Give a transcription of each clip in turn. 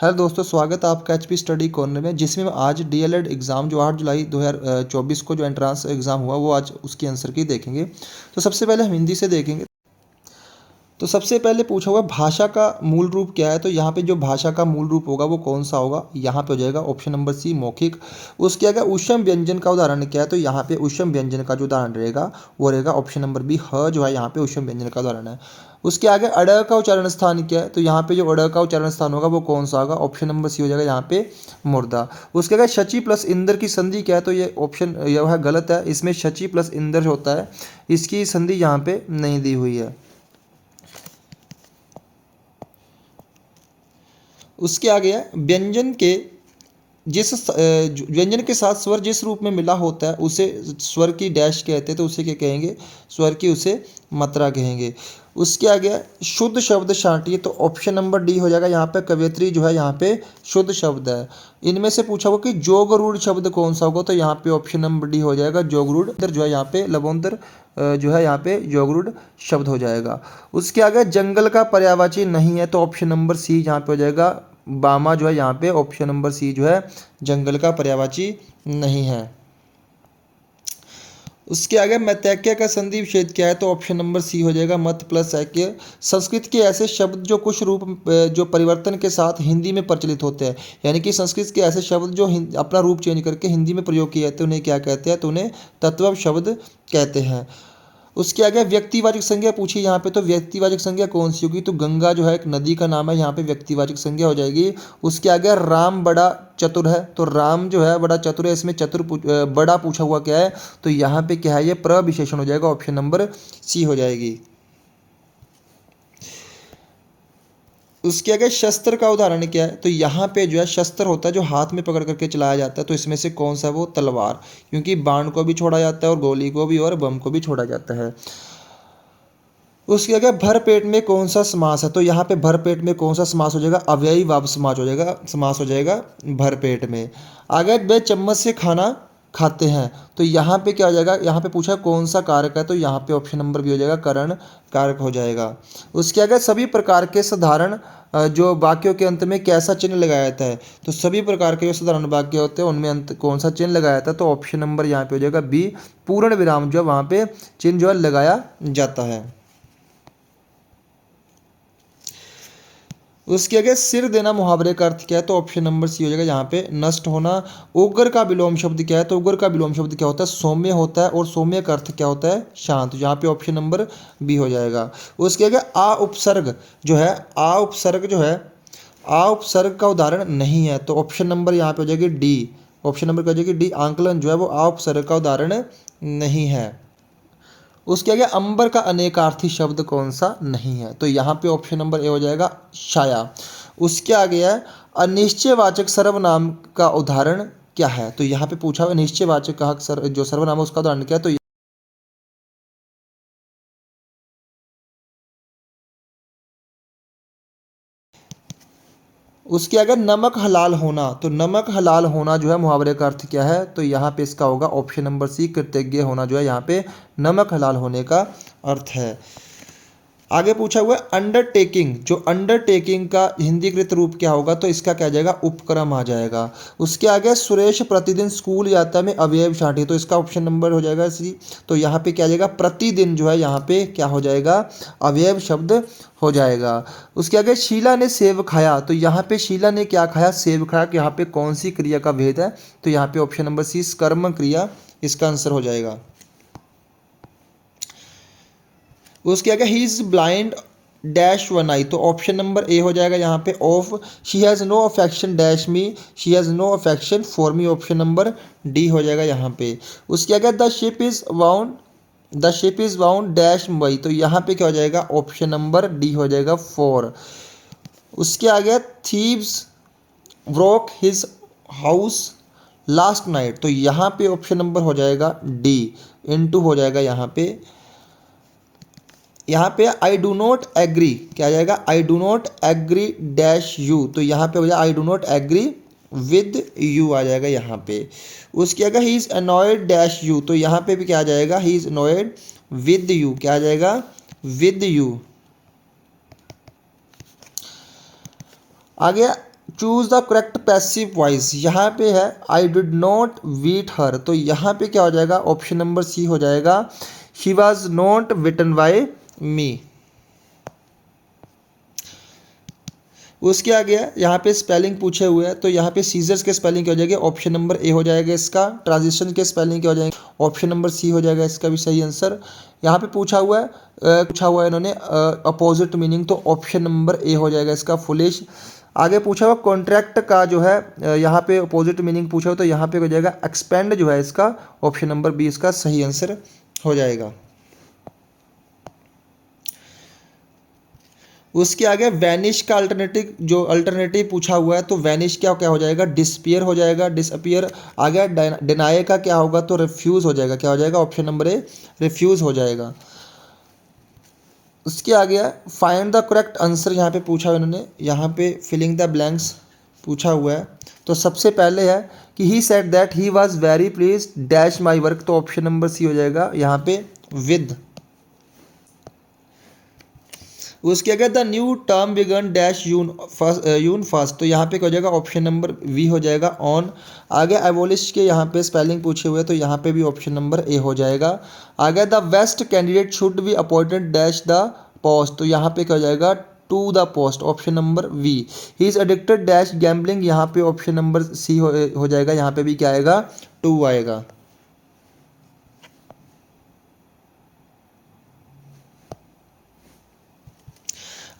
Hello दोस्तों, स्वागत है आपका एचपी स्टडी कॉर्नर में, जिसमें आज डीएलएड एग्ज़ाम जो 8 जुलाई 2024 को जो एंट्रेंस एग्ज़ाम हुआ वो आज उसकी आंसर की देखेंगे। तो सबसे पहले हम हिंदी से देखेंगे। तो सबसे पहले पूछा हुआ भाषा का मूल रूप क्या है। तो यहाँ पे जो भाषा का मूल रूप होगा वो कौन सा होगा, यहाँ पे हो जाएगा ऑप्शन नंबर सी मौखिक। उसके आगे ऊष्म व्यंजन का उदाहरण क्या है, तो यहाँ पे ऊष्म व्यंजन का जो उदाहरण रहेगा वो रहेगा ऑप्शन नंबर बी ह, जो है यहाँ पे ऊष्म व्यंजन का उदाहरण है। उसके आगे अड़ का उच्चारण स्थान क्या है, तो यहाँ पे जो अड़ का उच्चारण स्थान होगा वो कौन सा होगा, ऑप्शन नंबर सी हो जाएगा यहाँ पे मुर्दा। उसके आगे शची प्लस इंदर की संधि क्या है, तो ये ऑप्शन यह है गलत है। इसमें शची प्लस इंदर होता है, इसकी संधि यहाँ पे नहीं दी हुई है। उसके आगे है व्यंजन के व्यंजन के साथ स्वर जिस रूप में मिला होता है उसे स्वर की डैश कहते हैं, तो उसे क्या कहेंगे, स्वर की उसे मात्रा कहेंगे। उसके आगे शुद्ध शब्द छांटिए, तो ऑप्शन नंबर डी हो जाएगा यहाँ पे कवयित्री जो है यहाँ पे शुद्ध शब्द है। इनमें से पूछा होगा कि जोगरूढ़ शब्द कौन सा होगा, तो यहाँ पे ऑप्शन नंबर डी हो जाएगा जोगरूढ़, जो है यहाँ पे लबोदर जो है यहाँ पे जोगरूढ़ शब्द हो जाएगा। उसके आगे जंगल का पर्यायवाची नहीं है, तो ऑप्शन नंबर सी यहाँ पे हो जाएगा बामा, जो है यहाँ पे ऑप्शन नंबर सी जो है जंगल का पर्यायवाची नहीं है। उसके आगे मतैक्य का संधि विच्छेद क्या है, तो ऑप्शन नंबर सी हो जाएगा मत प्लस ऐक्य। संस्कृत के ऐसे शब्द जो कुछ रूप जो परिवर्तन के साथ हिंदी में प्रचलित होते हैं, यानी कि संस्कृत के ऐसे शब्द जो अपना रूप चेंज करके हिंदी में प्रयोग किए जाते हैं उन्हें क्या कहते हैं, तो उन्हें तत्व शब्द कहते हैं। उसके आगे व्यक्तिवाचक संज्ञा पूछी यहाँ पे, तो व्यक्तिवाचक संज्ञा कौन सी होगी, तो गंगा जो है एक नदी का नाम है, यहाँ पे व्यक्तिवाचक संज्ञा हो जाएगी। उसके आगे राम बड़ा चतुर है, तो राम जो है बड़ा चतुर है, इसमें चतुर बड़ा पूछा हुआ क्या है, तो यहाँ पे क्या है, ये प्रविशेषण हो जाएगा, ऑप्शन नंबर सी हो जाएगी। उसके आगे शस्त्र का उदाहरण क्या है, तो यहाँ पे जो है शस्त्र होता है जो हाथ में पकड़ करके चलाया जाता है, तो इसमें से कौन सा है, वो तलवार, क्योंकि बाण को भी छोड़ा जाता है और गोली को भी और बम को भी छोड़ा जाता है। उसके आगे भर पेट में कौन सा समास है, तो यहाँ पे भर पेट में कौन सा समास हो जाएगा, अव्ययी भाव समास हो जाएगा, समास हो जाएगा भर पेट में। आगे वे चम्मच से खाना खाते हैं, तो यहाँ पे क्या हो जाएगा, यहाँ पे पूछा कौन सा कारक है, तो यहाँ पे ऑप्शन नंबर भी हो जाएगा करण कारक हो जाएगा। उसके आगे सभी प्रकार के साधारण जो वाक्यों के अंत में कैसा चिन्ह लगाया जाता है, तो सभी प्रकार के जो साधारण वाक्य होते हैं उनमें अंत कौन सा चिन्ह लगाया जाता है, तो ऑप्शन नंबर यहाँ पे हो जाएगा बी पूर्ण विराम, जो है वहाँ पे चिन्ह जो है लगाया जाता है। उसके आगे सिर देना मुहावरे का अर्थ क्या है, तो ऑप्शन नंबर सी हो जाएगा यहाँ पे नष्ट होना। उग्र का विलोम शब्द क्या है, तो उग्र का विलोम शब्द क्या होता है, सौम्य होता है, और सौम्य का अर्थ क्या होता है, शांत, यहाँ पे ऑप्शन नंबर बी हो जाएगा। उसके आगे आ उपसर्ग जो है, आ उपसर्ग जो है, आ उपसर्ग का उदाहरण नहीं है, तो ऑप्शन नंबर यहाँ पे हो जाएगी डी, ऑप्शन नंबर क्या हो जाएगी डी, आंकलन जो है वो आ उपसर्ग का उदाहरण नहीं है। उसके आगे अंबर का अनेकार्थी शब्द कौन सा नहीं है, तो यहाँ पे ऑप्शन नंबर ए हो जाएगा छाया। उसके आगे है अनिश्चयवाचक सर्वनाम का उदाहरण क्या है, तो यहाँ पे पूछा हुआ अनिश्चयवाचक का जो सर्वनाम है उसका उदाहरण क्या है, तो उसके आगे नमक हलाल होना, तो नमक हलाल होना जो है मुहावरे का अर्थ क्या है, तो यहाँ पे इसका होगा ऑप्शन नंबर सी कृतज्ञ होना, जो है यहाँ पे नमक हलाल होने का अर्थ है। आगे पूछा हुआ है अंडरटेकिंग, जो अंडरटेकिंग का हिंदीकृत रूप क्या होगा, तो इसका क्या जाएगा, उपक्रम आ जाएगा। उसके आगे सुरेश प्रतिदिन स्कूल जाता है में अवयव छांटिए, तो इसका ऑप्शन नंबर हो जाएगा सी, तो यहाँ पे क्या जाएगा प्रतिदिन जो है यहाँ पे क्या हो जाएगा, अवयव शब्द हो जाएगा। उसके आगे शीला ने सेब खाया, तो यहाँ पे शीला ने क्या खाया, सेब खाया, कि यहाँ पे कौन सी क्रिया का भेद है, तो यहाँ पे ऑप्शन नंबर सी कर्म क्रिया इसका आंसर हो जाएगा। उसके आगे he is blind dash one eye, तो ऑप्शन नंबर ए हो जाएगा यहाँ पे of. She has no affection dash me, she has no affection for me, option number D हो जाएगा यहाँ पे। उसके आगे the ship is bound, the ship is bound dash Mumbai, तो यहाँ पे क्या हो जाएगा, ऑप्शन नंबर डी हो जाएगा फॉर। उसके आगे thieves broke his house last night, तो यहाँ पे ऑप्शन नंबर हो जाएगा डी इनटू हो जाएगा यहाँ पे। यहाँ पे आई डू नॉट एग्री क्या आ जाएगा, I do not agree dash you, तो यहाँ पे हो जाएगा I do not agree with you आ जाएगा यहाँ पे। उसके आगे he is annoyed dash you, तो यहाँ पे भी क्या आ जाएगा, he is annoyed with you, क्या आ जाएगा, विद यू। आगे choose the correct passive voice, यहाँ पे है I did not beat her, तो यहाँ पे क्या हो जाएगा, ऑप्शन नंबर सी हो जाएगा, she was not beaten by me. उसके आगे यहाँ पे स्पेलिंग पूछे हुए हैं, तो यहाँ पे सीजर्स के स्पेलिंग क्या हो जाएगी, ऑप्शन नंबर ए हो जाएगा इसका। ट्रांजिशन के स्पेलिंग क्या हो जाएंगे, ऑप्शन नंबर सी हो जाएगा इसका भी सही आंसर। यहाँ पे पूछा हुआ है इन्होंने अपोजिट मीनिंग, तो ऑप्शन नंबर ए हो जाएगा इसका फुलिश। आगे पूछा हुआ कॉन्ट्रैक्ट का जो है यहाँ पे अपोजिट मीनिंग पूछा हुआ, तो यहाँ पे हो जाएगा एक्सपेंड जो है इसका, ऑप्शन नंबर बी इसका सही आंसर हो जाएगा। उसके आगे वैनिश का अल्टरनेटिव पूछा हुआ है, तो वैनिश क्या क्या हो जाएगा, डिसपियर हो जाएगा, डिसअपियर। आगे डिनाई का क्या होगा, तो रिफ्यूज़ हो जाएगा, क्या हो जाएगा, ऑप्शन नंबर ए रिफ्यूज़ हो जाएगा। उसके आगे फाइंड द करेक्ट आंसर यहाँ पे पूछा हुआ इन्होंने, यहाँ पे फिलिंग द ब्लैंक्स पूछा हुआ है। तो सबसे पहले है कि he said that he was very pleased dash my work, तो ऑप्शन नंबर सी हो जाएगा यहाँ पे विद। उसके आगे the new term began dash June first, तो यहाँ पे क्या हो जाएगा, ऑप्शन नंबर वी हो जाएगा ऑन। आगे एबोलिश के यहाँ पे स्पेलिंग पूछे हुए, तो यहाँ पे भी ऑप्शन नंबर ए हो जाएगा। आगे the best candidate should be appointed dash the post, तो यहाँ पे क्या हो जाएगा, to the post, option number B. He is addicted dash gambling, यहाँ पे ऑप्शन नंबर सी हो जाएगा, यहाँ पे भी क्या आएगा, टू आएगा।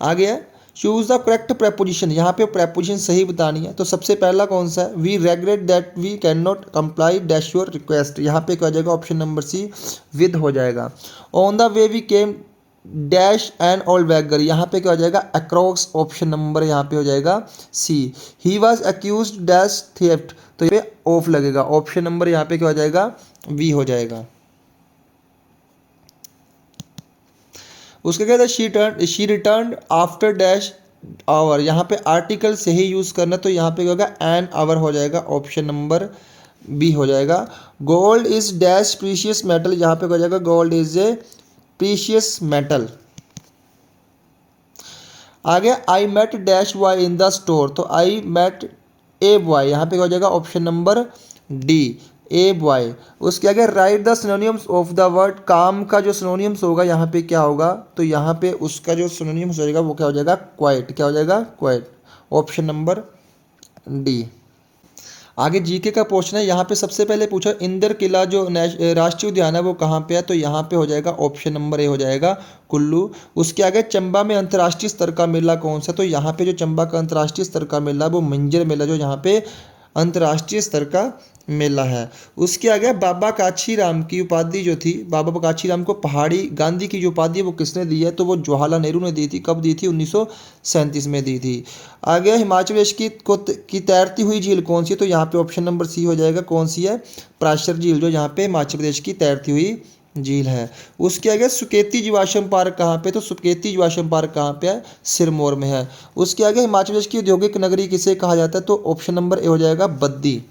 आगे है चूज द करेक्ट प्रेपोजिशन, यहाँ पे प्रेपोजिशन सही बतानी है। तो सबसे पहला कौन सा है, we regret that we cannot comply dash your request, यहाँ पे क्या हो जाएगा, ऑप्शन नंबर सी विद हो जाएगा। On the way we came dash an old beggar, यहाँ पे क्या हो जाएगा, अक्रॉस, ऑप्शन नंबर यहाँ पे हो जाएगा C. He was accused dash theft, तो ये ऑफ लगेगा, ऑप्शन नंबर यहाँ पे क्या हो जाएगा, वी हो जाएगा। उसके कहते हैं she return after dash hour, यहाँ पे आर्टिकल से ही यूज़ करना, तो यहाँ पे क्या होगा, एन आवर हो जाएगा, ऑप्शन नंबर बी हो जाएगा। Gold is dash precious metal, यहाँ पे क्या हो जाएगा, gold is a precious metal. आगे I met dash Y in the store, तो आई मेट ए बॉय, यहाँ पे क्या हो जाएगा, option number D a boy. उसके आगे right the synonyms of the word काम का जो सिनोनियम्स होगा यहाँ पे क्या होगा, तो यहाँ पे उसका जो सिनोनियम्स हो जाएगा वो क्या हो जाएगा, क्वाइट, क्या हो जाएगा, क्वाइट, ऑप्शन नंबर डी। आगे जीके का क्वेश्चन है, यहाँ पे सबसे पहले पूछा इंदर किला जो राष्ट्रीय उद्यान है वो कहाँ पे है, तो यहाँ पे हो जाएगा ऑप्शन नंबर ए हो जाएगा कुल्लू। उसके आगे चंबा में अंतर्राष्ट्रीय स्तर का मेला कौन सा, तो यहाँ पे जो चंबा का अंतर्राष्ट्रीय स्तर का मेला वो मंजर मेला जो यहाँ पे अंतर्राष्ट्रीय स्तर का मेला है। उसके आगे बाबा कांचीराम की उपाधि जो थी, बाबा कांचीराम को पहाड़ी गांधी की जो उपाधि है वो किसने दी है, तो वो जवाहरलाल नेहरू ने दी थी। कब दी थी, 1937 में दी थी। आगे हिमाचल प्रदेश की तैरती हुई झील कौन सी है, तो यहाँ पे ऑप्शन नंबर सी हो जाएगा, कौन सी है, प्राशर झील, जो यहाँ पे हिमाचल प्रदेश की तैरती हुई झील है। उसके आगे सुकेती जीवाश्म पार्क कहाँ पे, तो सुकेती जीवाश्म पार्क कहाँ पे है, सिरमौर में है। उसके आगे हिमाचल प्रदेश की औद्योगिक नगरी किसे कहा जाता है, तो ऑप्शन नंबर ए हो जाएगा बद्दी।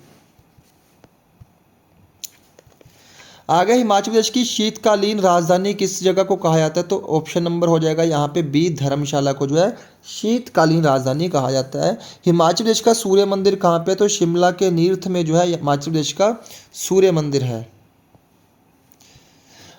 आगे हिमाचल प्रदेश की शीतकालीन राजधानी किस जगह को कहा जाता है, तो ऑप्शन नंबर हो जाएगा यहाँ पे बी धर्मशाला को जो है शीतकालीन राजधानी कहा जाता है। हिमाचल प्रदेश का सूर्य मंदिर कहाँ पे, तो शिमला के नीर्थ में जो है हिमाचल प्रदेश का सूर्य मंदिर है।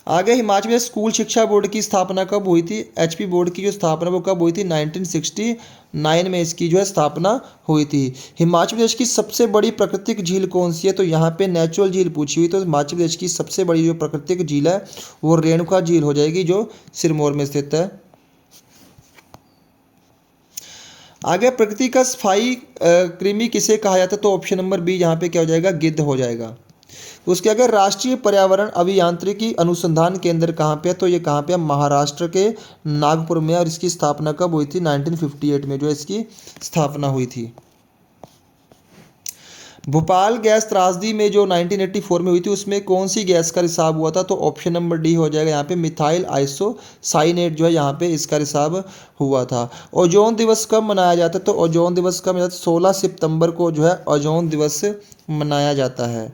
आगे हिमाचल प्रदेश स्कूल शिक्षा बोर्ड की स्थापना कब हुई थी, एचपी बोर्ड की जो स्थापना वो कब हुई थी, 1969 में इसकी जो है स्थापना हुई थी। हिमाचल प्रदेश की सबसे बड़ी प्राकृतिक झील कौन सी है, तो यहाँ पे नेचुरल झील पूछी हुई, तो हिमाचल प्रदेश की सबसे बड़ी जो प्राकृतिक झील है वो रेणुका झील हो जाएगी, जो सिरमौर में स्थित है। आगे प्रकृति का सफाई कृमि किसे कहा जाता है, तो ऑप्शन नंबर बी यहाँ पे क्या हो जाएगा, गिद्ध हो जाएगा। उसके आगे राष्ट्रीय पर्यावरण अभियांत्रिकी अनुसंधान केंद्र कहाँ पे है, तो ये कहाँ पे है, महाराष्ट्र के नागपुर में, और इसकी स्थापना कब हुई थी, 1958 में जो इसकी स्थापना हुई थी। भोपाल गैस त्रासदी में जो 1984 में हुई थी उसमें कौन सी गैस का रिसाव हुआ था, तो ऑप्शन नंबर डी हो जाएगा यहाँ पे मिथाइल आइसोसाइनेट जो है यहाँ पे इसका रिसाव हुआ था। ओजोन दिवस कब मनाया जाता है, तो ओजोन दिवस कब मनाया जाता है, 16 सितंबर को जो है ओजोन दिवस मनाया जाता है।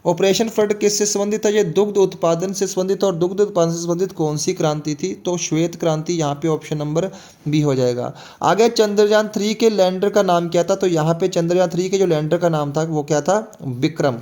ऑपरेशन फ्लड किससे संबंधित है? ये दुग्ध उत्पादन से संबंधित, और दुग्ध उत्पादन से संबंधित कौन सी क्रांति थी? तो श्वेत क्रांति, यहाँ पे ऑप्शन नंबर बी हो जाएगा। आगे चंद्रयान 3 के लैंडर का नाम क्या था? तो यहाँ पे चंद्रयान 3 के जो लैंडर का नाम था वो क्या था? विक्रम।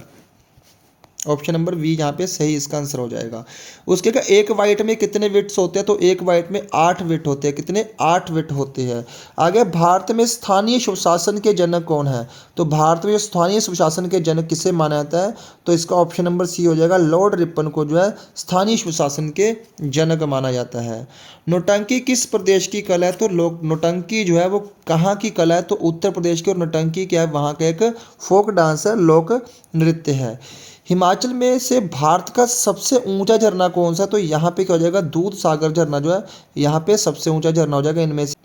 ऑप्शन नंबर बी यहाँ पे सही इसका आंसर हो जाएगा। उसके का एक वाइट में कितने विट्स होते हैं? तो एक वाइट में 8 विट होते हैं। कितने? 8 विट होते हैं। आगे भारत में स्थानीय स्वशासन के जनक कौन है? तो भारत में स्थानीय स्वशासन के जनक किसे माना जाता है? तो इसका ऑप्शन नंबर सी हो जाएगा। लॉर्ड रिपन को जो है स्थानीय स्वशासन के जनक माना जाता है। नौटंकी किस प्रदेश की कला है? तो लोक नौटंकी जो है वो कहाँ की कला है? तो उत्तर प्रदेश की। और नौटंकी क्या है? वहाँ का एक फोक डांस है, लोक नृत्य है। हिमाचल में से भारत का सबसे ऊंचा झरना कौन सा? तो यहाँ पे क्या हो जाएगा? दूध सागर झरना जो है यहाँ पे सबसे ऊंचा झरना हो जाएगा इनमें से।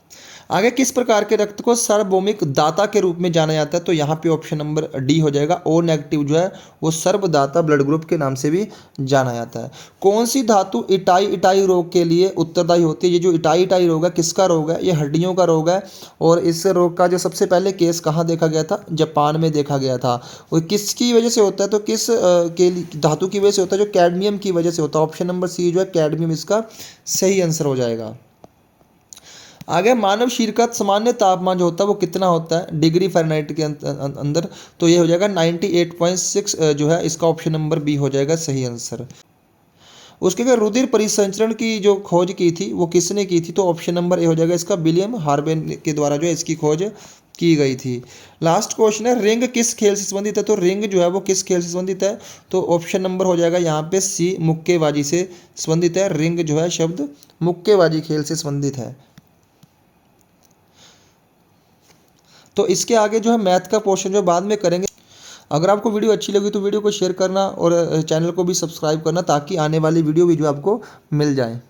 आगे किस प्रकार के रक्त को सार्वभौमिक दाता के रूप में जाना जाता है? तो यहाँ पे ऑप्शन नंबर डी हो जाएगा। ओ नेगेटिव जो है वो सर्वदाता ब्लड ग्रुप के नाम से भी जाना जाता है। कौन सी धातु इटाई इटाई रोग के लिए उत्तरदायी होती है? ये जो इटाई इटाई रोग है किसका रोग है? ये हड्डियों का रोग है। और इस रोग का जो सबसे पहले केस कहाँ देखा गया था? जापान में देखा गया था। और किसकी वजह से होता है? तो किस धातु की वजह से होता है? जो कैडमियम की वजह से होता है। ऑप्शन नंबर सी जो है कैडमियम इसका सही आंसर हो जाएगा। आगे मानव शरीर का सामान्य तापमान जो होता है वो कितना होता है डिग्री फ़ारेनहाइट के अंदर? तो ये हो जाएगा 98.6 जो है इसका ऑप्शन नंबर बी हो जाएगा सही आंसर। उसके बाद रुधिर परिसंचरण की जो खोज की थी वो किसने की थी? तो ऑप्शन नंबर ए हो जाएगा इसका विलियम हार्वेन के द्वारा जो है इसकी खोज की गई थी। लास्ट क्वेश्चन है रिंग किस खेल से संबंधित है? तो रिंग जो है वो किस खेल से संबंधित है? तो ऑप्शन नंबर हो जाएगा यहाँ पे सी मुक्केबाजी से संबंधित है। रिंग जो है शब्द मुक्केबाजी खेल से संबंधित है। तो इसके आगे जो है मैथ का पोर्शन जो बाद में करेंगे। अगर आपको वीडियो अच्छी लगी तो वीडियो को शेयर करना और चैनल को भी सब्सक्राइब करना ताकि आने वाली वीडियो भी जो आपको मिल जाए।